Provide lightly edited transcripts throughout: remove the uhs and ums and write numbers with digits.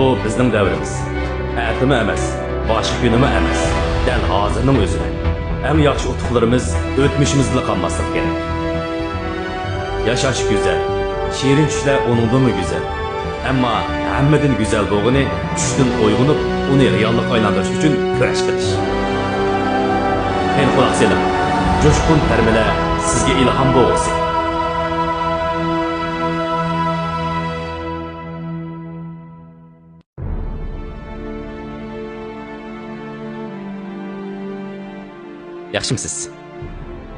Bu bizning davrimiz. Atimi emas, boshqa kunimi emas. Dal hozirning o'zida. Eng yaxshi utuqlarimiz o'tmishimizda qolmaslik kerak. Yashash go'zal, shirin tushlar uningdimi go'zal. Ammo hammadan go'zal bo'lgani tushdan uyg'onib, uni reallik aylantirish uchun kurash qilish. Men quloq seling. Jo'shqin tarbiyalar sizga ilhom bo'lsin. Yaxshimisiz?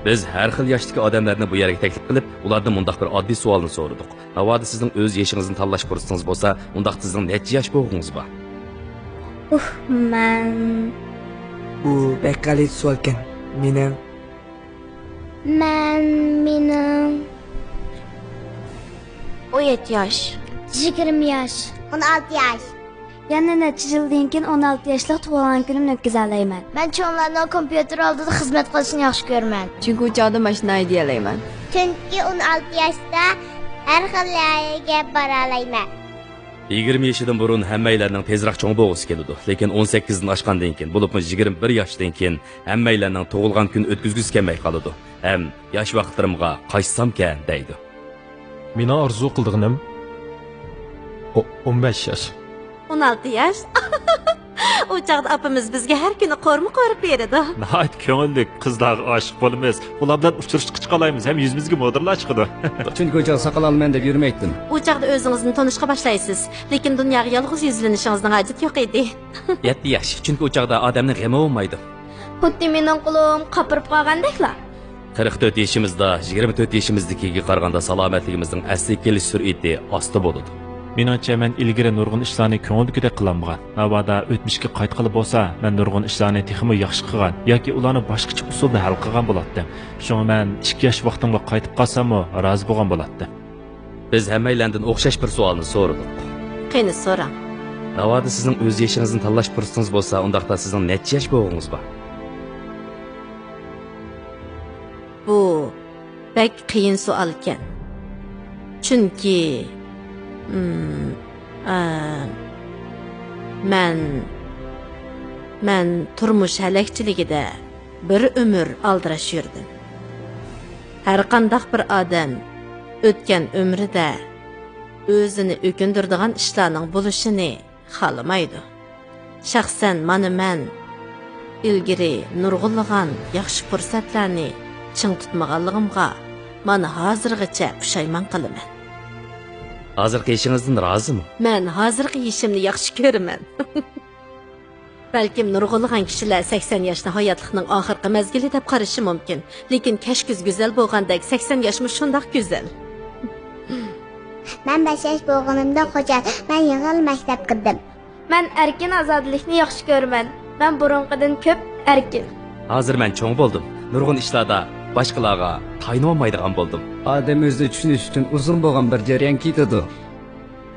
Biz har xil yoshdagi odamlarni bu yerga taklif qilib, ulardan mundaq bir oddiy savolni so'radik. Navoda sizning o'z yoshingizni tanlash fursatingiz bo'lsa, undaq sizning necha yosh bo'lgangiz bor? Men Bu beqqali savol ekan. Mening 17 yosh, 20 yosh, 16 yosh. Yana necha yildan keyin 16 yoshli tug'ilgan kunimni o'tkazalayman. Men cho'nglarning kompyuter oldida xizmat qilishni yaxshi ko'raman. Chunki u chog'da mashina ideyalayman. Chunki 16 yoshda har xil yerga bora olaman. 20 yoshidan burun hammanglarning tezroq cho'ng bo'lg'isi keladi. Lekin 18 dan oshgandan keyin, bo'libmi 21 yoshdan keyin hammanglarning tug'ilgan kun o'tkazgisi kelmay qoladi. Ham yosh vaqtlarimga qaytsam-kan deydi. Meni orzu qilganim 15 yosh. 16 yosh. O chaqda apamiz bizga har kuni qo'rma qo'rib beradi. Nəhayət ko'ngillik qizlarga oshiq bo'lamiz. Ular bilan uchrashib chiqalaymiz, ham yuzimizga modirlar chiqadi. Chunki o'cha soqol olman deb yurmaydim. O chaqda o'zingizni tanishga boshlaysiz, lekin dunyoga yolg'iz yuzlanishingizning hojati yo'q edi. 7 yosh. Chunki o'chaqda odamning g'ami bo'lmaydi. Xuddi mening qo'lim qopirib qolgandeklar. 44 yoshimizda 24 yoshimizdagiga qaraganda salomatligimizning asli kelish sur'ati osti bo'ladi. Menimcha men ilgari nurg'un ishlarni ko'ngildagidek qilmagan. Navoda o'tmishga qaytqili bo'lsa, men nurg'un ishlarni texmi yaxshi qilgan yoki ularni boshqacha usulda hal qilgan bo'lardim. Shunga men 2 yosh vaqtimga qaytib qolsam-mu, rozi bo'lgan bo'lardim. Biz hammalardan o'xshash bir savolni so'radik. Qani so'rang. Navoda sizning o'z yoshingizni tanlash fursatingiz bo'lsa, undaqda sizning necha yosh bo'lgangiz bor? Bu bek qiyin savol ekan. Chunki men turmush halakchiligida bir umr aldirash yurdim. Har qanday bir odam o'tgan umrida o'zini o'kindiradigan ishlarning bo'lishini xohlamaydi. Shaxsan men ilgari nurg'unlagan yaxshi fursatlarni ching tutmaganligimga mana hozirgacha pushaymon qilaman. Hozirgi ishingizdan rozimi? Men hozirgi ishimni yaxshi ko'raman. Balkim nurg'unlagan kishilar 80 yoshni hayotlikning oxirgi mezgili deb qarashi mumkin, lekin kashkuz go'zal bo'lgandek 80 yoshmi shundoq go'zal. Men 5 yosh bo'lganimda xo'jat, men yig'il maktab qildim. Men erkin ozodlikni yaxshi ko'raman. Men burunqidan ko'p erkin. Hozir men cho'ng bo'ldim. Nurg'un ishlarda boshqalarga taynolmaydigan bo'ldim. Odam o'zini tushunish uchun uzun bo'lgan bir jarayon ketadi.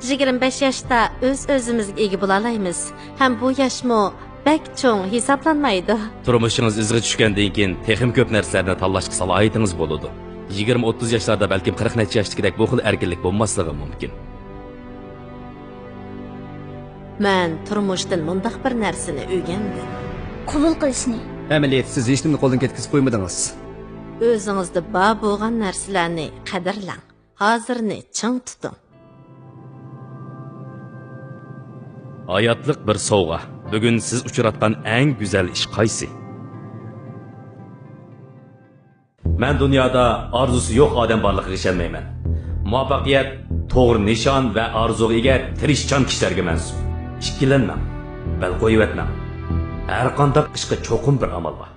25 yoshda o'zimizga ega bo'la olamiz. Ham bu yoshmo bak cho'ng hisoblanmaydi. Turmushingiz izg'i tushgandan keyin texnik ko'p narsalarni tanlashga salohiyatingiz bo'ladi. 20-30 yoshlarda balkim 40 necha yoshlikdek bu xil erkinlik bo'lmasligi mumkin. Men turmushdan mundaq bir narsani o'rgandim. Qabul qilishni. Amaliyat siz hech nimani qo'ldan ketkizib qo'ymadingiz. O'zingizda bor bo'lgan narsalarni qadrlang. Hozirni ching tuting. Hayotlik bir sovg'a. Bugun siz uchratgan eng go'zal ish qaysi? Men dunyoda orzusi yo'q odam borligiga ishonmayman. Muvaffaqiyat to'g'ri nishon va orzuga ega tirishchan kishilarga mansub. Ikkilanmang, bal qo'yib o'tmang. Har qanday ishga cho'qim bir amal bor.